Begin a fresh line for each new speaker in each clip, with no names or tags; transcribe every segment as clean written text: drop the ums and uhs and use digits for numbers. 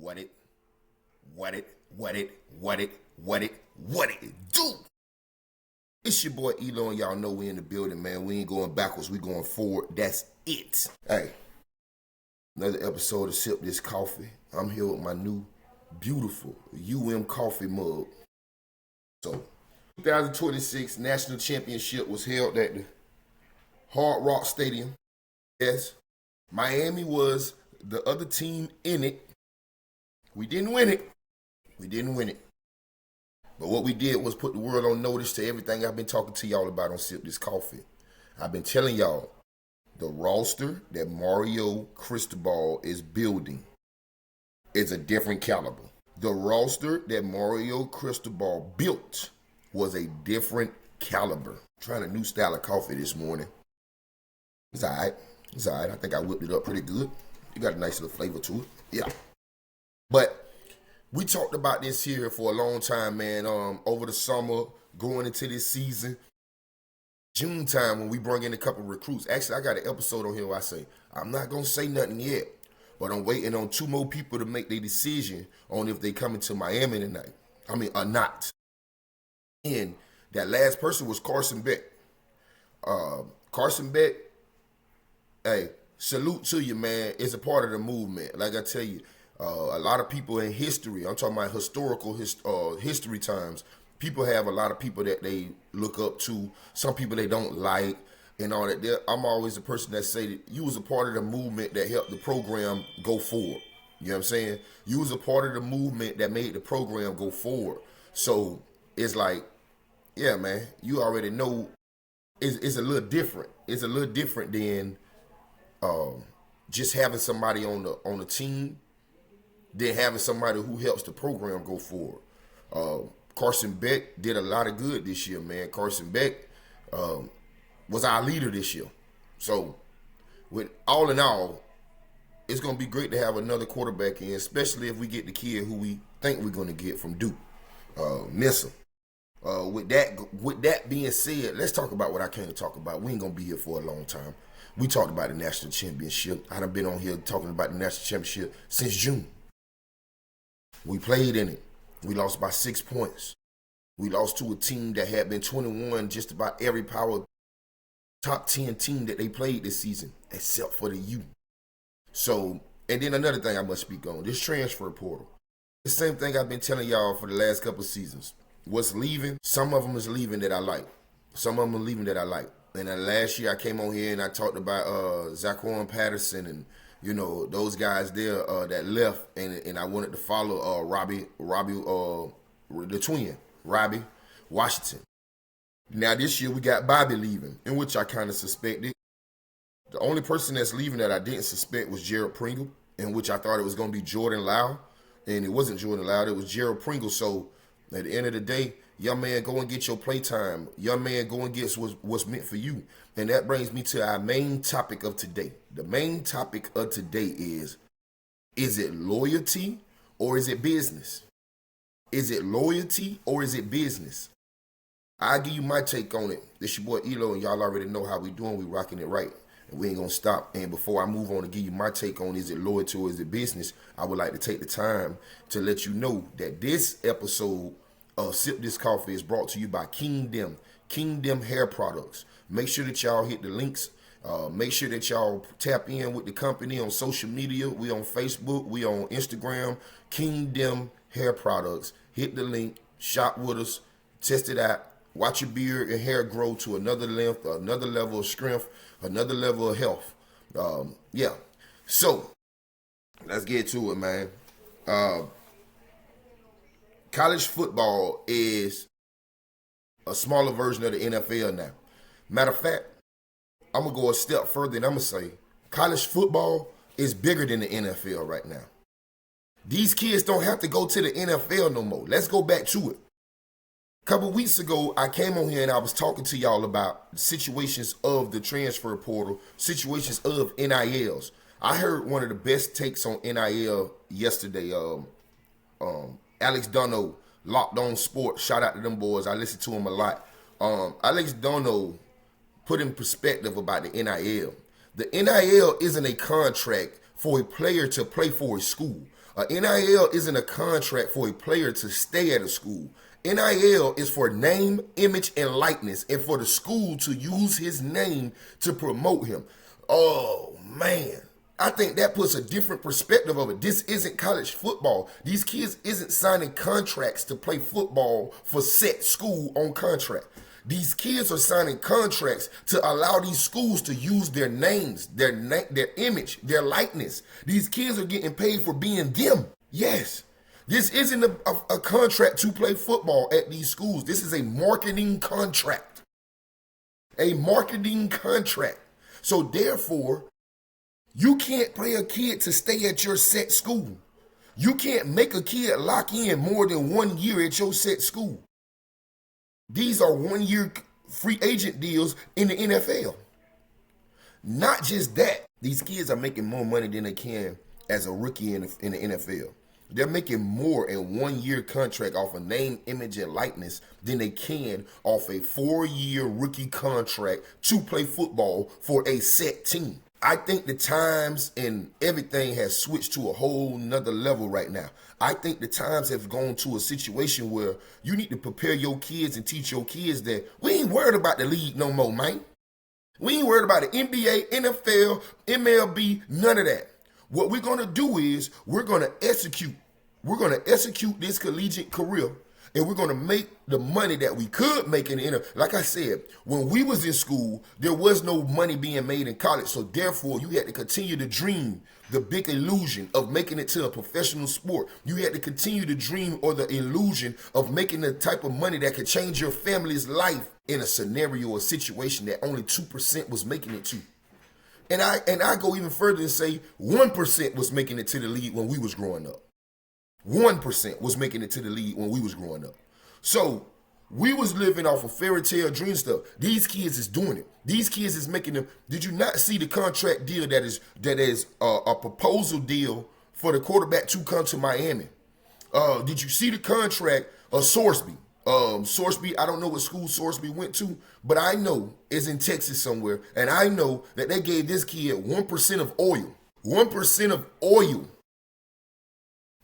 What it do? It's your boy ELOOO, and y'all know we in the building, man. We ain't going backwards, we going forward. That's it. Hey, another episode of Sip This Coffee. I'm here with my new, beautiful coffee mug. So, 2026 National Championship was held at the Hard Rock Stadium. Yes, Miami was the other team in it. We didn't win it. But what we did was put the world on notice to everything I've been talking to y'all about on Sip This Coffee. I've been telling y'all the roster that Mario Cristobal is building is a different caliber. The roster that Mario Cristobal built was a different caliber. Trying a new style of coffee this morning. It's all right. I think I whipped it up pretty good. It got a nice little flavor to it. Yeah. But we talked about this here for a long time, man. Over the summer, going into this season, June time when we bring in a couple recruits. Actually, I got an episode on here where I say, I'm not going to say nothing yet, but I'm waiting on 2 more people to make their decision on if they coming to Miami tonight. Or not. And that last person was Carson Beck. Carson Beck, hey, salute to you, man. It's a part of the movement. Like I tell you, a lot of people in history, I'm talking about historical history times, people have a lot of people that they look up to, some people they don't like, and all that. I'm always the person that say that you was a part of the movement that helped the program go forward. You know what I'm saying? You was a part of the movement that made the program go forward. So it's like, yeah, man, you already know it's a little different. It's a little different than just having somebody on the team, than having somebody who helps the program go forward. Carson Beck did a lot of good this year, man. Carson Beck was our leader this year. So, with all in all, it's going to be great to have another quarterback in, especially if we get the kid who we think we're going to get from Duke, Nissa. With that being said, let's talk about what I came to talk about. We ain't going to be here for a long time. We talked about the national championship. I done been on here talking about the national championship since June. We played in it. We lost by 6 points. We lost to a team that had been 21 just about every power top 10 team that they played this season, except for the U. So, and then another thing I must speak on, this transfer portal. The same thing I've been telling y'all for the last couple of seasons. What's leaving? Some of them is leaving that I like. And then last year I came on here and I talked about Zaquan Patterson and those guys there that left, and I wanted to follow Robbie, the twin, Robbie Washington. Now this year we got Bobby leaving, in which I kind of suspected. The only person that's leaving that I didn't suspect was Gerald Pringle, in which I thought it was going to be Jordan Lau, and it wasn't Jordan Lau, it was Gerald Pringle. So at the end of the day, young man, go and get your play time. Young man, go and get what's meant for you. And that brings me to our main topic of today. The main topic of today is it loyalty or is it business? Is it loyalty or is it business? I'll give you my take on it. This your boy ELOOO, and y'all already know how we doing. We rocking it right. And we ain't going to stop. And before I move on to give you my take on is it loyalty or is it business, I would like to take the time to let you know that this episode Sip This Coffee is brought to you by Kingdom Hair Products. Make sure that y'all hit the links. Make sure that y'all tap in with the company on social media. We on Facebook. We on Instagram. Kingdom Hair Products. Hit the link. Shop with us. Test it out. Watch your beard and hair grow to another length, another level of strength, another level of health. Yeah. So, let's get to it, man. College football is a smaller version of the NFL now. Matter of fact, I'm going to go a step further and I'm going to say college football is bigger than the NFL right now. These kids don't have to go to the NFL no more. Let's go back to it. A couple weeks ago, I came on here and I was talking to y'all about situations of the transfer portal, situations of NILs. I heard one of the best takes on NIL yesterday. Alex Dunno, Locked On Sports. Shout out to them boys. I listen to them a lot. Alex Dunno put in perspective about the NIL. The NIL isn't a contract for a player to play for a school. NIL isn't a contract for a player to stay at a school. NIL is for name, image, and likeness, and for the school to use his name to promote him. Oh, man. I think that puts a different perspective of it. This isn't college football. These kids isn't signing contracts to play football for set school on contract. These kids are signing contracts to allow these schools to use their names, their image, their likeness. These kids are getting paid for being them. Yes. This isn't a contract to play football at these schools. This is a marketing contract. A marketing contract. So therefore, you can't pay a kid to stay at your set school. You can't make a kid lock in more than 1 year at your set school. These are 1 year free agent deals in the NFL. Not just that, these kids are making more money than they can as a rookie in the NFL. They're making more in 1 year contract off a name, image, and likeness than they can off a 4-year rookie contract to play football for a set team. I think the times and everything has switched to a whole nother level right now. I think the times have gone to a situation where you need to prepare your kids and teach your kids that we ain't worried about the league no more, man. We ain't worried about the NBA, NFL, MLB, none of that. What we're going to do is we're going to execute. We're going to execute this collegiate career, and we're going to make the money that we could make in the NFL. Like I said, when we was in school, there was no money being made in college. So therefore, you had to continue to dream the big illusion of making it to a professional sport. You had to continue to dream or the illusion of making the type of money that could change your family's life in a scenario or situation that only 2% was making it to. And I go even further and say 1% was making it to the league when we was growing up. 1% was making it to the league when we was growing up. So we was living off of fairy tale dream stuff. These kids is doing it. These kids is making them. Did you not see the contract deal that is a proposal deal for the quarterback to come to Miami? Did you see the contract of Sorsby? Sorsby, I don't know what school Sorsby went to, but I know it's in Texas somewhere, and I know that they gave this kid 1% of oil. 1% of oil.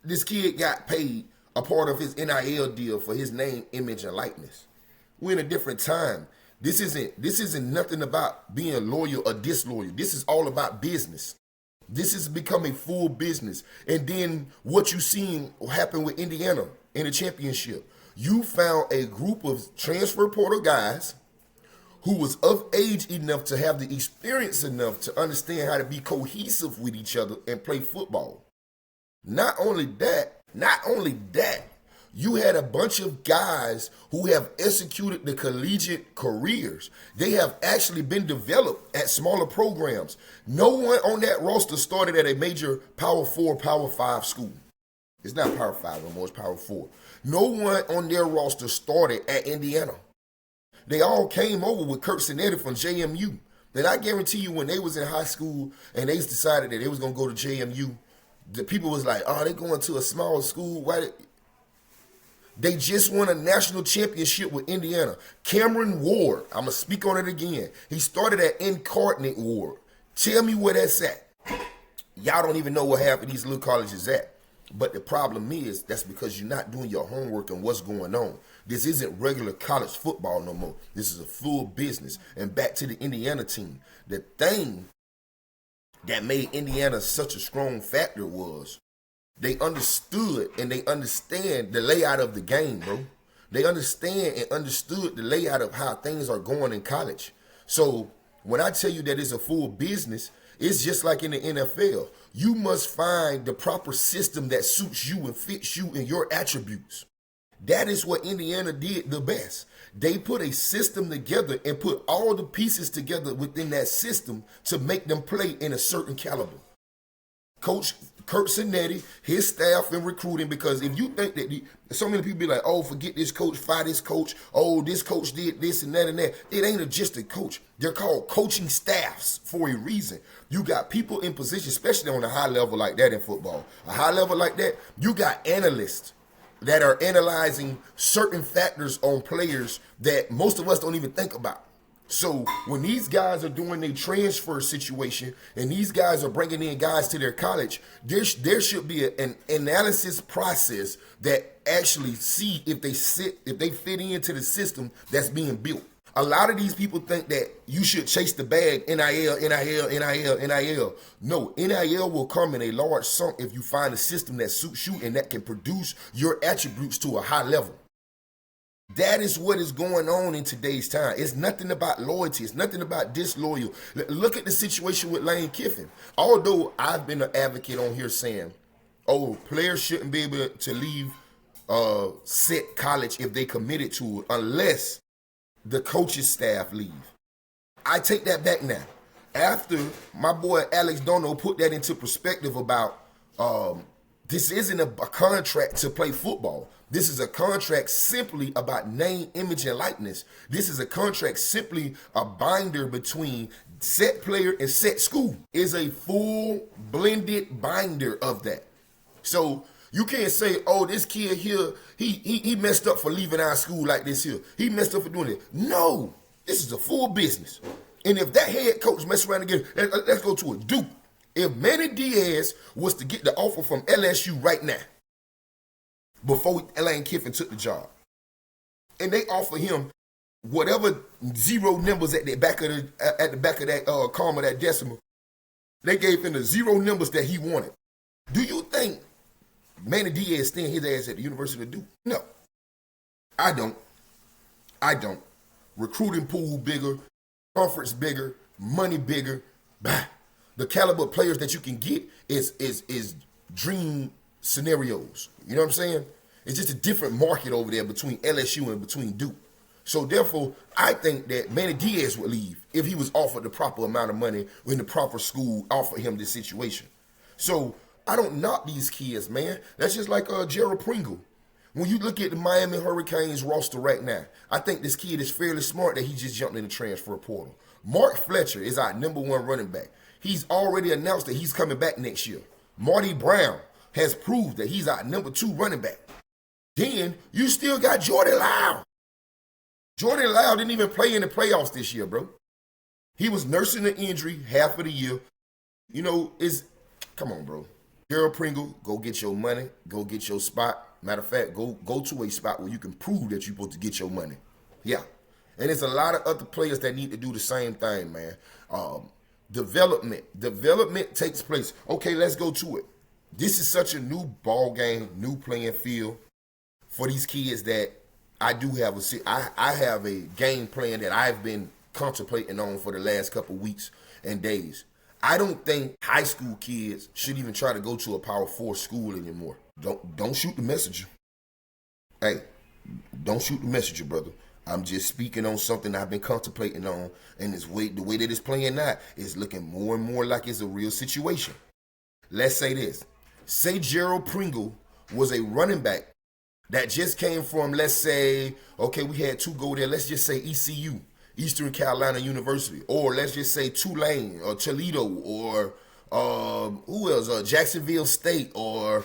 This kid got paid a part of his NIL deal for his name, image, and likeness. We're in a different time. This isn't nothing about being loyal or disloyal. This is all about business. This is becoming full business. And then what you seen happen with Indiana in the championship. You found a group of transfer portal guys who was of age enough to have the experience enough to understand how to be cohesive with each other and play football. Not only that, you had a bunch of guys who have executed the collegiate careers. They have actually been developed at smaller programs. No one on that roster started at a major Power 4, Power 5 school. It's not Power 5 anymore, it's Power 4. No one on their roster started at Indiana. They all came over with Kurt Sinetti from JMU. That I guarantee you when they was in high school and they decided that they was going to go to JMU, the people was like, oh, they going to a small school. Why? They just won a national championship with Indiana. Cameron Ward, I'm going to speak on it again. He started at Incarnate Ward. Tell me where that's at. Y'all don't even know where half of these little colleges at. But the problem is that's because you're not doing your homework and what's going on. This isn't regular college football no more. This is a full business. And back to the Indiana team. The thing that made Indiana such a strong factor was they understood and they understand the layout of the game, bro. They understand and understood the layout of how things are going in college. So when I tell you that it's a full business, it's just like in the NFL. You must find the proper system that suits you and fits you and your attributes. That is what Indiana did the best. They put a system together and put all the pieces together within that system to make them play in a certain caliber. Coach Kurt Sinetti, his staff and recruiting, because if you think that so many people be like, oh, forget this coach, fire this coach, oh, this coach did this and that and that. It ain't just a coach. They're called coaching staffs for a reason. You got people in position, especially on a high level like that in football. A high level like that, you got analysts that are analyzing certain factors on players that most of us don't even think about. So when these guys are doing their transfer situation and these guys are bringing in guys to their college, there should be an analysis process that actually see if they fit into the system that's being built. A lot of these people think that you should chase the bag, NIL, NIL, NIL, NIL. No, NIL will come in a large sum if you find a system that suits you and that can produce your attributes to a high level. That is what is going on in today's time. It's nothing about loyalty. It's nothing about disloyal. Look at the situation with Lane Kiffin. Although I've been an advocate on here saying, oh, players shouldn't be able to leave set college if they committed to it unless the coaching staff leave. I take that back now. After my boy Alex Dono put that into perspective about this isn't a contract to play football. This is a contract simply about name, image, and likeness. This is a contract simply a binder between set player and set school. It's a full blended binder of that. So you can't say, oh, this kid here, he messed up for leaving our school like this here. He messed up for doing it. No, this is a full business. And if that head coach mess around again, let's go to it. Duke. If Manny Diaz was to get the offer from LSU right now, before Lane Kiffin took the job, and they offer him whatever zero numbers at the back of that comma, that decimal, they gave him the zero numbers that he wanted. Do you think Manny Diaz staying his ass at the University of Duke? No, I don't. Recruiting pool bigger, conference bigger, money bigger. Bah. The caliber of players that you can get is dream scenarios. You know what I'm saying? It's just a different market over there between LSU and between Duke. So therefore, I think that Manny Diaz would leave if he was offered the proper amount of money when the proper school offered him this situation. So I don't knock these kids, man. That's just like Gerald Pringle. When you look at the Miami Hurricanes roster right now, I think this kid is fairly smart that he just jumped in the transfer portal. Mark Fletcher is our #1 running back. He's already announced that he's coming back next year. Marty Brown has proved that he's our #2 running back. Then you still got Jordan Lyle. Jordan Lyle didn't even play in the playoffs this year, bro. He was nursing an injury half of the year. You know, come on, bro. Gerald Pringle, go get your money. Go get your spot. Matter of fact, go to a spot where you can prove that you're supposed to get your money. Yeah. And there's a lot of other players that need to do the same thing, man. Development takes place. Okay, let's go to it. This is such a new ball game, new playing field for these kids that I do have I have a game plan that I've been contemplating on for the last couple weeks and days. I don't think high school kids should even try to go to a Power 4 school anymore. Don't shoot the messenger. Hey, don't shoot the messenger, brother. I'm just speaking on something I've been contemplating on, and the way that it's playing now is looking more and more like it's a real situation. Let's say this. Say Gerald Pringle was a running back that just came from, let's say, okay, we had two go there. Let's just say ECU, Eastern Carolina University, or let's just say Tulane or Toledo or who else? Jacksonville State or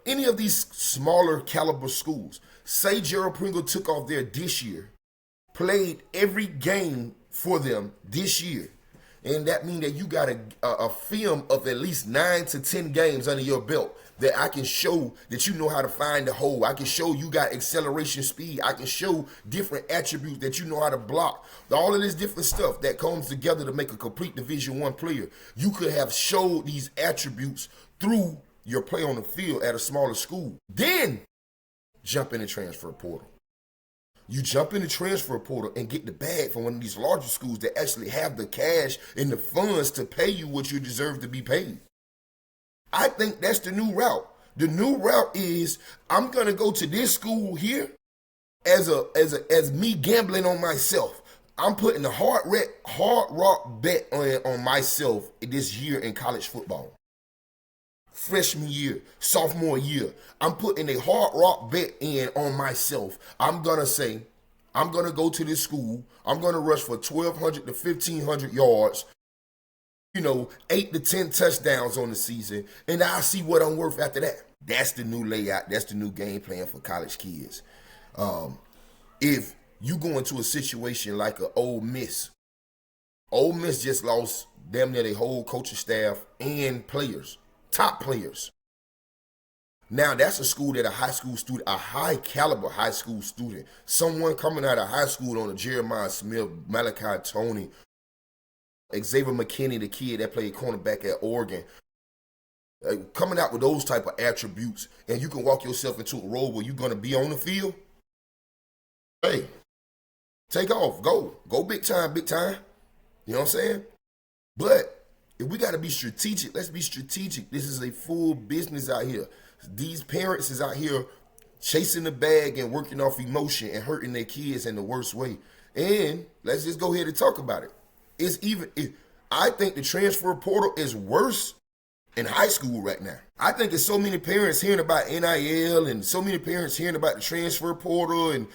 any of these smaller caliber schools. Say Gerald Pringle took off there this year, played every game for them this year, and that means that you got a film of at least 9 to 10 games under your belt that I can show that you know how to find the hole. I can show you got acceleration speed. I can show different attributes that you know how to block. All of this different stuff that comes together to make a complete Division I player. You could have showed these attributes through your play on the field at a smaller school. Then jump in the transfer portal. You jump in the transfer portal and get the bag from one of these larger schools that actually have the cash and the funds to pay you what you deserve to be paid. I think that's the new route. The new route is I'm gonna go to this school here as me gambling on myself. I'm putting a hard rock bet on myself this year in college football. Freshman year, sophomore year, I'm putting a hard rock bet in on myself. I'm gonna say, I'm gonna go to this school. I'm gonna rush for 1,200 to 1,500 yards. 8 to 10 touchdowns on the season, and I'll see what I'm worth after that. That's the new layout. That's the new game plan for college kids. If you go into a situation like an Ole Miss Ole Miss just lost damn near their whole coaching staff and players, top players. Now that's a school that a high school student, a high caliber high school student, someone coming out of high school on a Jeremiah Smith, Malachi Tony, Xavier McKinney, the kid that played cornerback at Oregon, coming out with those type of attributes, and you can walk yourself into a role where you're going to be on the field. Hey, take off, go big time, big time. You know what I'm saying? But if we got to be strategic, let's be strategic. This is a full business out here. These parents is out here chasing the bag and working off emotion and hurting their kids in the worst way. And let's just go ahead and talk about it. I think the transfer portal is worse in high school right now. I think there's so many parents hearing about NIL and so many parents hearing about the transfer portal and,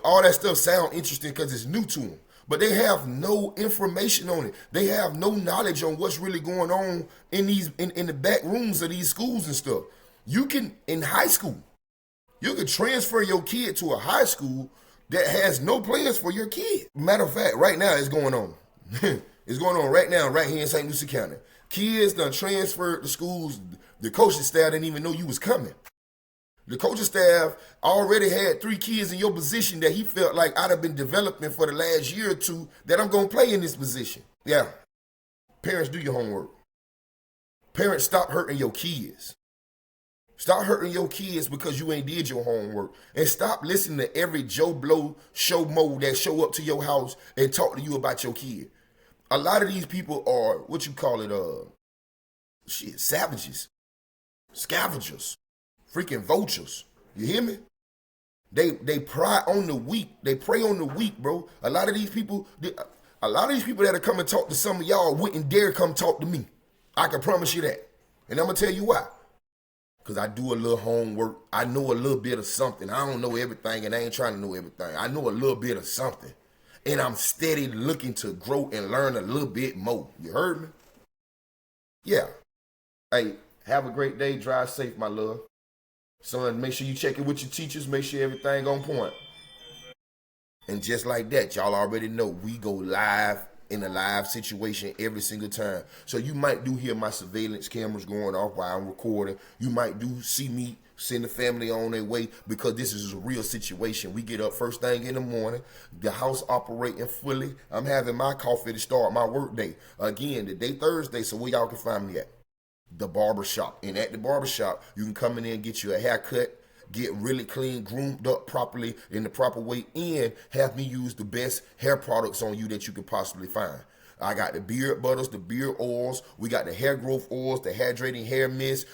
all that stuff sound interesting because it's new to them. But they have no information on it. They have no knowledge on what's really going on in the back rooms of these schools and stuff. You can, in high school, you can transfer your kid to a high school that has no plans for your kid. Matter of fact, right now it's going on. It's going on right now, right here in St. Lucie County. Kids done transferred to schools. The coaching staff didn't even know you was coming. The coaching staff already had 3 kids in your position that he felt like I'd have been developing for the last year or 2 that I'm going to play in this position. Yeah. Parents, do your homework. Parents, stop hurting your kids. Stop hurting your kids because you ain't did your homework. And stop listening to every Joe Blow show mo that show up to your house and talk to you about your kid. A lot of these people are, savages, scavengers, freaking vultures. You hear me? They pry on the weak. They prey on the weak, bro. A lot of these people that are come and talk to some of y'all wouldn't dare come talk to me. I can promise you that. And I'm going to tell you why. Because I do a little homework. I know a little bit of something. I don't know everything, and I ain't trying to know everything. I know a little bit of something. And I'm steady looking to grow and learn a little bit more. You heard me? Yeah. Hey, have a great day. Drive safe, my love. Son, make sure you check it with your teachers. Make sure everything on point. And just like that, y'all already know we go live in a live situation every single time. So you might do hear my surveillance cameras going off while I'm recording. You might do see me send the family on their way because this is a real situation. We get up first thing in the morning, the house operating fully. I'm having my coffee to start my work day. Again, the day Thursday, so where y'all can find me at? The barbershop. And at the barbershop, you can come in there and get you a haircut, get really clean, groomed up properly in the proper way, and have me use the best hair products on you that you could possibly find. I got the beard butters, the beard oils. We got the hair growth oils, the hydrating hair mist.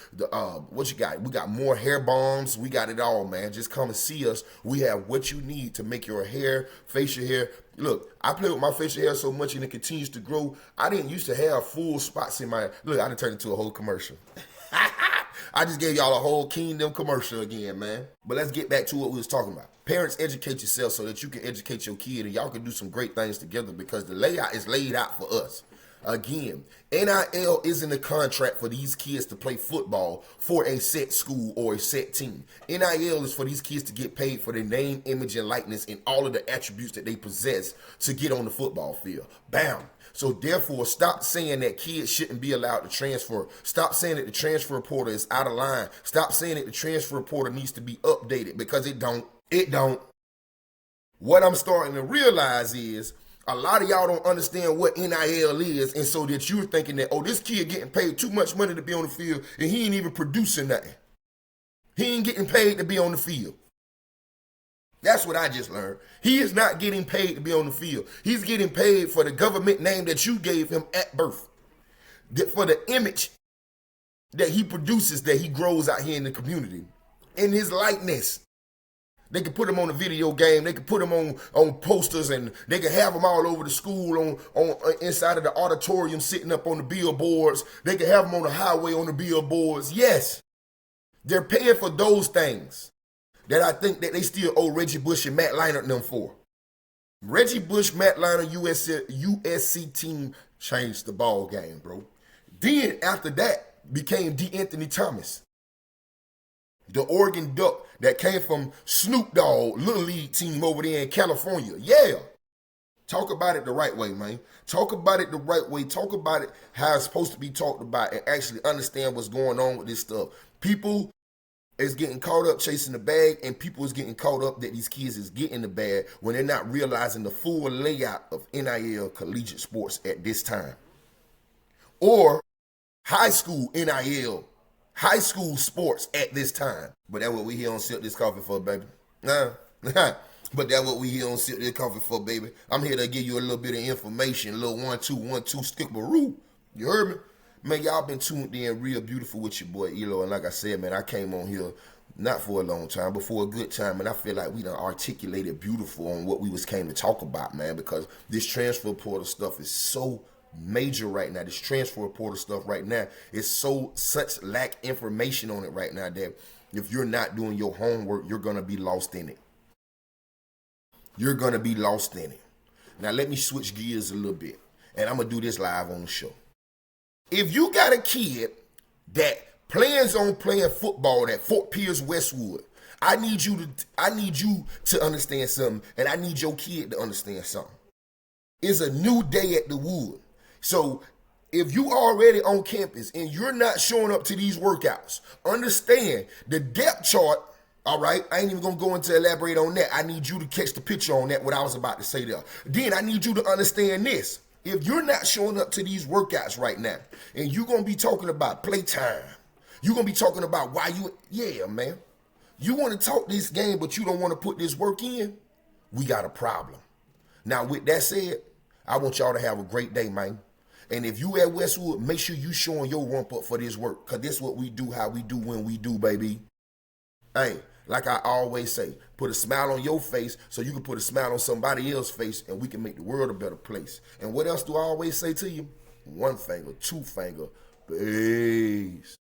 What you got? We got more hair bombs. We got it all, man. Just come and see us. We have what you need to make your hair, facial hair. Look, I play with my facial hair so much and it continues to grow. I didn't used to have full spots in my... Look, I done turned into a whole commercial. I just gave y'all a whole Kingdom commercial again, man. But let's get back to what we was talking about. Parents, educate yourself so that you can educate your kid and y'all can do some great things together because the layout is laid out for us. Again, NIL isn't a contract for these kids to play football for a set school or a set team. NIL is for these kids to get paid for their name, image, and likeness and all of the attributes that they possess to get on the football field. Bam. So therefore, stop saying that kids shouldn't be allowed to transfer. Stop saying that the transfer portal is out of line. Stop saying that the transfer portal needs to be updated because it don't. It don't. What I'm starting to realize is a lot of y'all don't understand what NIL is, and so that you're thinking that, oh, this kid getting paid too much money to be on the field, and he ain't even producing nothing. He ain't getting paid to be on the field. That's what I just learned. He is not getting paid to be on the field. He's getting paid for the government name that you gave him at birth, for the image that he produces, that he grows out here in the community, in his likeness. They can put him on a video game. They can put him on posters, and they can have him all over the school on inside of the auditorium, sitting up on the billboards. They can have him on the highway on the billboards. Yes, they're paying for those things that I think that they still owe Reggie Bush and Matt Leinart and them for. Reggie Bush, Matt Leinart, USC team changed the ball game, bro. Then after that became Anthony Thomas, the Oregon Duck that came from Snoop Dogg Little League team over there in California. Yeah. Talk about it the right way, man. Talk about it the right way. Talk about it how it's supposed to be talked about and actually understand what's going on with this stuff. People is getting caught up chasing the bag, and people is getting caught up that these kids is getting the bag when they're not realizing the full layout of NIL collegiate sports at this time. Or high school NIL, high school sports at this time. But that's what we here on Sip This Coffee for, baby. Nah. But that's what we here on Sip This Coffee for, baby. I'm here to give you a little bit of information, a little 1-2-1-2 skip-a-roo. You heard me? Man, y'all been tuned in real beautiful with your boy ELOOO. And like I said, man, I came on here not for a long time, but for a good time. And I feel like we done articulated beautiful on what we came to talk about, man, because this transfer portal stuff is so major right now. This transfer portal stuff right now is such lack information on it right now that if you're not doing your homework, you're going to be lost in it. You're going to be lost in it. Now, let me switch gears a little bit, and I'm going to do this live on the show. If you got a kid that plans on playing football at Fort Pierce Westwood, I need you to understand something, and I need your kid to understand something. It's a new day at the Wood. So if you already on campus and you're not showing up to these workouts, understand the depth chart. All right, I ain't even going to go into elaborate on that. I need you to catch the picture on that, what I was about to say there. Then I need you to understand this. If you're not showing up to these workouts right now, and you're going to be talking about playtime, you're going to be talking about yeah, man. You want to talk this game, but you don't want to put this work in, we got a problem. Now, with that said, I want y'all to have a great day, man. And if you at Westwood, make sure you showing your rump up for this work, because this is what we do, how we do, when we do, baby. Hey, like I always say, put a smile on your face so you can put a smile on somebody else's face, and we can make the world a better place. And what else do I always say to you? 1 finger, 2 finger, peace.